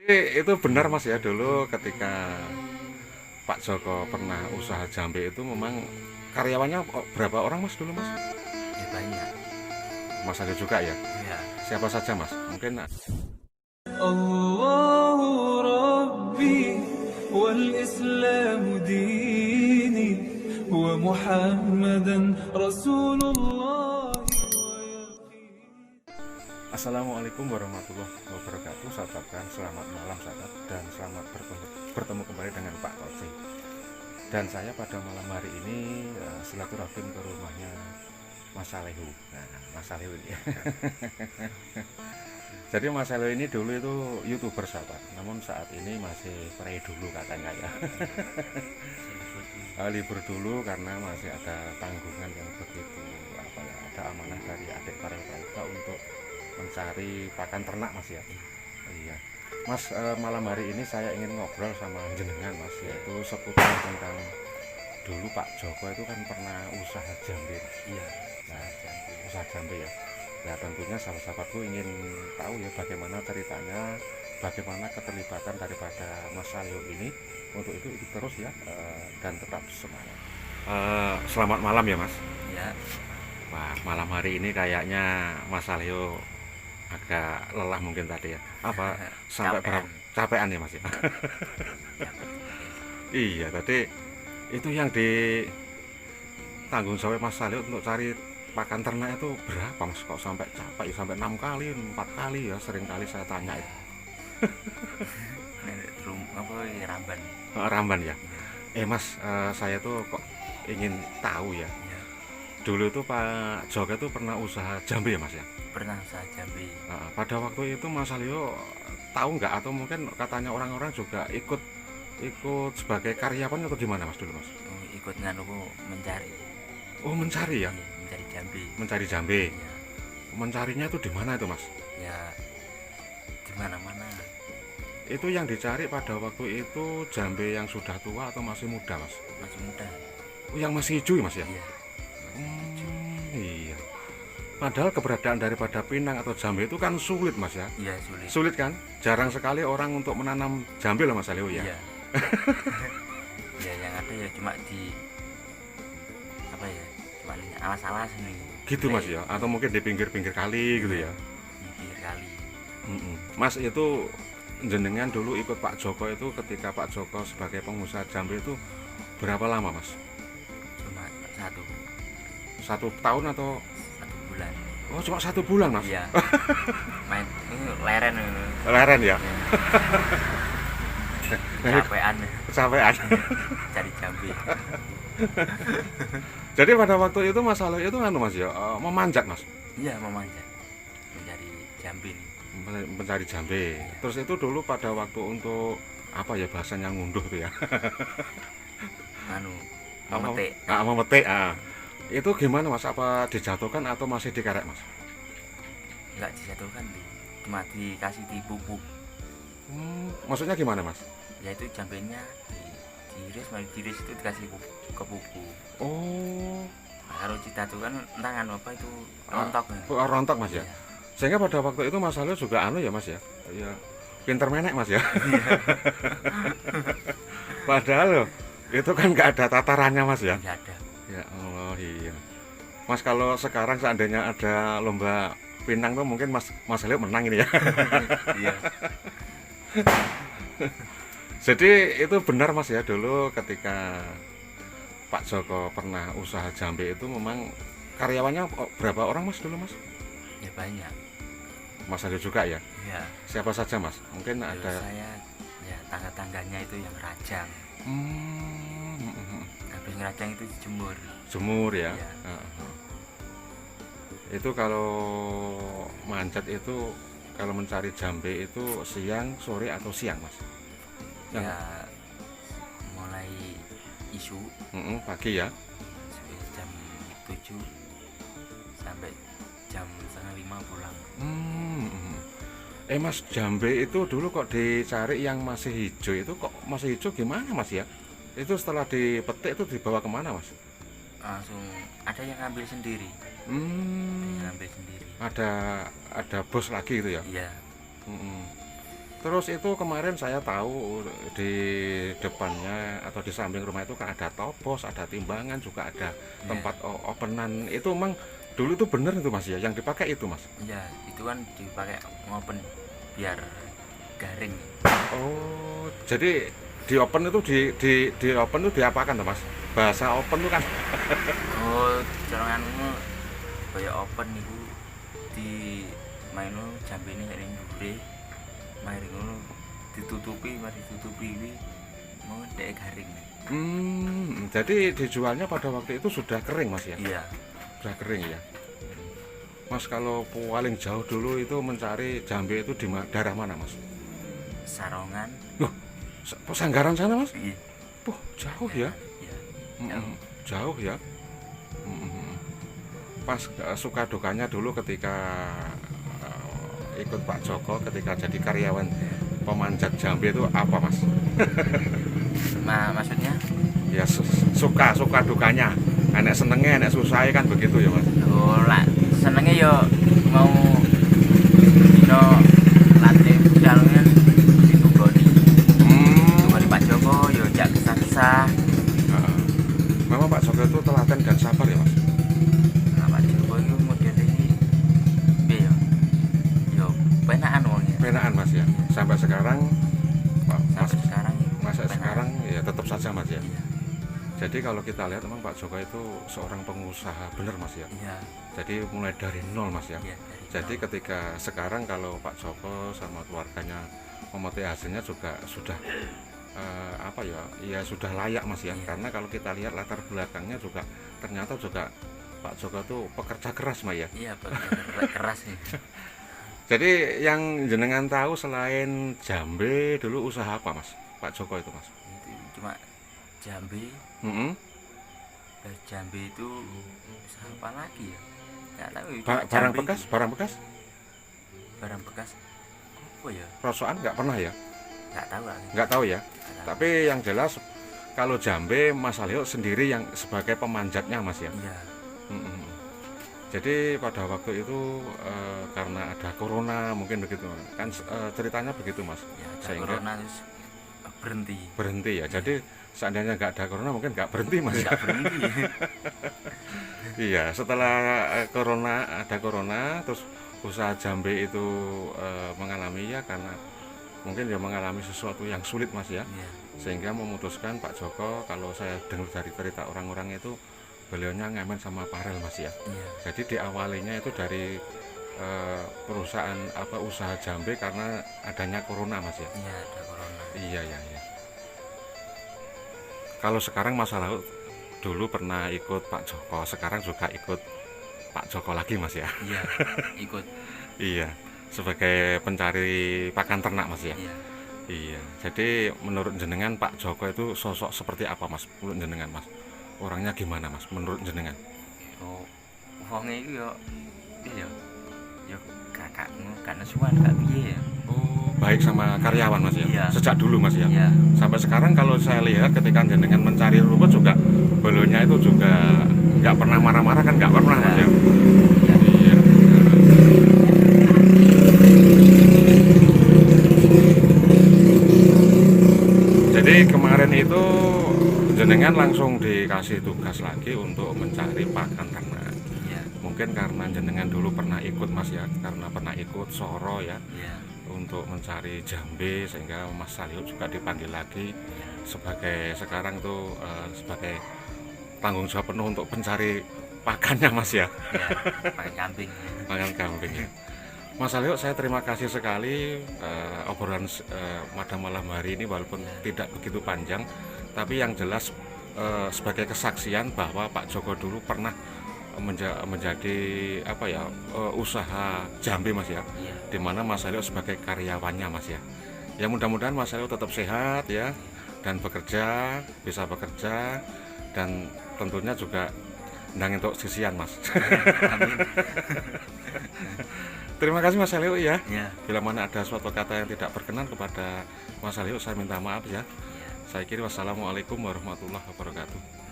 Itu benar Mas ya, dulu ketika Pak Joko pernah usaha jambe itu memang karyawannya berapa orang Mas dulu Mas? Ya banyak. Mas ada juga ya? Ya. Siapa saja Mas? Mungkin الله ربي والإسلام ديني ومحمدا رسول الله. Assalamualaikum warahmatullahi wabarakatuh. Sahabat, selamat malam sahabat, dan selamat bertemu kembali dengan Pak Toci. Dan saya pada malam hari ini silaturahim ke rumahnya Mas Salehu. Nah, Mas Salehu ini. Jadi Mas Salehu ini dulu itu YouTuber sahabat, namun saat ini masih pray dulu katanya ya. Libur dulu karena masih ada tanggungan yang begitu apa ya, ada amanah dari adik mereka untuk mencari pakan ternak Mas ya. Iya Mas, malam hari ini saya ingin ngobrol sama jenengan Mas, yaitu seputar tentang dulu Pak Joko itu kan pernah usaha jambe. Iya. Nah, usaha jambe ya. Nah tentunya sahabat-sahabatku ingin tahu ya bagaimana ceritanya, bagaimana keterlibatan daripada Mas Salyo ini untuk itu terus ya, dan tetap semangat. Selamat malam ya Mas. Ya. Wah, malam hari ini kayaknya Mas Salyo agak lelah mungkin tadi ya. Apa sampai berapa capean ya Mas ya? Iya tadi itu yang ditanggung jawab Mas Salyo untuk cari pakan ternak itu berapa Mas, kok sampai capek ya, sampai 6 kali 4 kali ya, sering kali saya tanya itu. Apa ya, Ramban. Ramban ya. Mas, saya tuh kok ingin tahu ya, Ya. dulu itu Pak Joko itu pernah usaha jambe ya Mas ya. Pernah usaha jambe. Pada waktu itu Mas Salyo tahu nggak, atau mungkin katanya orang-orang juga ikut ikut sebagai karyawan atau gimana Mas dulu Mas? Ikut nganu mencari. Oh mencari ya, Iya, mencari jambe. mencari jambe. Ya. Mencarinya itu di mana itu Mas? Ya di mana-mana. Itu yang dicari pada waktu itu jambe yang sudah tua atau masih muda Mas? Masih muda. Oh yang masih hijau ya Mas ya? Iya. Masih hijau. Iya. Padahal keberadaan daripada pinang atau jambe itu kan sulit Mas ya? Iya, sulit. Sulit kan? Jarang sekali orang untuk menanam jambe loh Mas Leo ya? Iya. Ya yang ada ya cuma di apa ya? Cuma di alas-alas nih. Gitu Mas ya? Atau mungkin di pinggir-pinggir kali gitu ya? Di pinggir kali. Mas itu jenengan dulu ikut Pak Joko itu ketika Pak Joko sebagai pengusaha jambe itu berapa lama Mas? Cuma satu 1 tahun atau? bulan. Oh cuma 1 bulan Mas? Iya. Main ini leren ini. Leren ya? Capean Kecapean. cari jambe. Jadi pada waktu itu masalah itu kan Mas ya, memanjat Mas, Iya, memanjat mencari jambe nih. mencari jambe. Terus itu dulu pada waktu untuk apa ya bahasanya, ngunduh tuh ya? Anu, memetik. Memetik. Itu gimana Mas? Apa dijatuhkan atau masih dikerek Mas? Enggak dijatuhkan tuh, cuma dikasih di pupuk. Maksudnya gimana Mas? Yaitu jambenya diiris, mari diiris itu dikasih ke pupuk. Oh, Nah, kalau dijatuhkan tangan apa itu rontok nih. rontok Mas ya. Iya. Sehingga pada waktu itu Mas Saleh juga anu ya Mas ya. Ya, pinter menek Mas ya. Padahal loh, itu kan nggak ada tatarannya Mas ya. Tidak ada. Ya Allah iya. Mas kalau sekarang seandainya ada lomba pinang tuh mungkin Mas Saleh menang ini ya. Iya. Jadi itu benar Mas ya, dulu ketika Pak Joko pernah usaha jambe itu memang karyawannya berapa orang Mas dulu Mas? Ya banyak. Mas ada juga ya? Iya. Siapa saja Mas? Mungkin Terus ada. saya ya tangga-tangganya itu yang rajang. Hmm, Habis ngerajang itu dijemur. jemur ya. Iya. Itu kalau manjat itu, kalau mencari jambe itu siang, sore atau siang Mas? Yang Ya mulai isu pagi ya. jam 7 sampai jam setengah 5 pulang. Mas, jambe itu dulu kok dicari yang masih hijau, itu kok masih hijau gimana Mas ya? Itu setelah dipetik itu dibawa kemana Mas? Langsung ada yang ngambil sendiri. Ada Hmm, yang ngambil sendiri. ada bos lagi itu ya? Iya. Mm-mm. Terus itu kemarin saya tahu di depannya atau di samping rumah itu kan ada topos, ada timbangan, juga ada tempat openan. Itu emang dulu itu bener itu Mas ya, yang dipakai itu Mas? Iya, itu kan dipakai ngopen biar garing. Oh, jadi di open itu di open itu diapakan tuh Mas? Bahasa open itu kan? Oh, colonganmu kayak open itu di mainu jambene nek ning dhuwure. Mari ngono ditutupi, mari ditutupi iki mau ndek garing. Jadi dijualnya pada waktu itu sudah kering Mas ya? Iya. Sudah kering ya. Mas kalau paling jauh dulu itu mencari jambe itu di daerah mana Mas? Sarongan. Loh, Sanggaran sana Mas? Iya. Jauh ya? Iya. Jauh ya. Pas suka dukanya dulu ketika ikut Pak Joko ketika jadi karyawan pemanjat jambe itu apa Mas? Maksudnya? Ya suka dukanya, enek senengnya, enek susahnya kan begitu ya Mas? Oh lah, senengnya yo mau dino latih budalnya ditugoni. Tugoni Pak Joko yo jak kesah-kesah. Memang Pak Joko itu telaten dan sabar ya Mas? Nah Pak Joko itu modelnya piye yo? Yo penaan wongnya. Penaan Mas ya. Sampai sekarang Sampai sekarang ya tetap saja Mas ya. Iya. Jadi kalau kita lihat memang Pak Joko itu seorang pengusaha bener Mas ya. Iya. Jadi mulai dari nol Mas ya. Iya, Jadi ketika sekarang kalau Pak Joko sama keluarganya memetik hasilnya juga sudah ya sudah layak Mas ya. Iya. Karena kalau kita lihat latar belakangnya juga ternyata juga Pak Joko itu pekerja keras Mas ya. Iya, keras nih. Jadi yang jenengan tahu selain jambe dulu usaha apa Mas? Pak Joko itu Mas? Itu cuma jambe. Jambe itu usaha apa lagi ya? Nggak tahu. Barang bekas, barang bekas? Barang bekas. Apa ya? Rosokan nggak pernah ya? Nggak tahu lagi. Nggak tahu ya. Nggak tahu. Tapi yang jelas kalau jambe Mas Leo sendiri yang sebagai pemanjatnya Mas ya. Iya. Jadi pada waktu itu karena ada corona mungkin begitu kan ceritanya begitu Mas. Ya, ada Sehingga corona terus berhenti ya. Jadi seandainya nggak ada corona mungkin nggak berhenti Mas ya. nggak berhenti. Iya, setelah ada corona terus usaha jambe itu mengalami ya karena mungkin ya mengalami sesuatu yang sulit Mas ya. Iya. Sehingga memutuskan Pak Joko, kalau saya dengar dari cerita orang-orang itu beliaunya ngemen sama Parel Mas ya. Iya. Jadi diawalinya itu dari perusahaan usaha jambe karena adanya corona Mas ya. Iya, ada corona. Iya. Kalau sekarang Mas Laut dulu pernah ikut Pak Joko, sekarang juga ikut Pak Joko lagi Mas ya. Iya, ikut. Iya, sebagai pencari pakan ternak Mas ya. Iya. Iya. Jadi menurut jenengan Pak Joko itu sosok seperti apa Mas? Menurut jenengan Mas? Orangnya gimana Mas menurut jenengan? Oh, wonge iku yo piye yo? Yo kakakmu kan nesuan gak piye ya. Oh, baik sama karyawan Mas ya. Iya. Sejak dulu Mas ya. Iya. Sampai sekarang kalau saya lihat ketika jenengan mencari rumput juga beliaunya itu juga nggak pernah marah-marah kan, nggak pernah Mas ya. Iya. Jadi kemarin itu jenengan langsung dikasih tugas lagi untuk mencari pakan ternak. Iya. Mungkin karena jenengan dulu pernah ikut Mas ya, karena pernah ikut Soro ya Iya. untuk mencari jambe sehingga Mas Salio juga dipanggil lagi sebagai sekarang tuh sebagai tanggung jawab penuh untuk mencari pakannya Mas ya. Iya, pakai kambing. Makan kambing ya. Mas Salio, saya terima kasih sekali obrolan pada malam hari ini walaupun tidak begitu panjang, tapi yang jelas sebagai kesaksian bahwa Pak Joko dulu pernah menjadi usaha jambe Mas ya. Iya. Di mana Mas Salio sebagai karyawannya Mas ya. Ya mudah-mudahan Mas Salio tetap sehat ya dan bisa bekerja dan tentunya juga ndang untuk sisian Mas. Amin. Terima kasih Mas Salio ya. Iya. Bila mana ada suatu kata yang tidak berkenan kepada Mas Salio, saya minta maaf ya. Iya. Saya kira wassalamualaikum warahmatullahi wabarakatuh.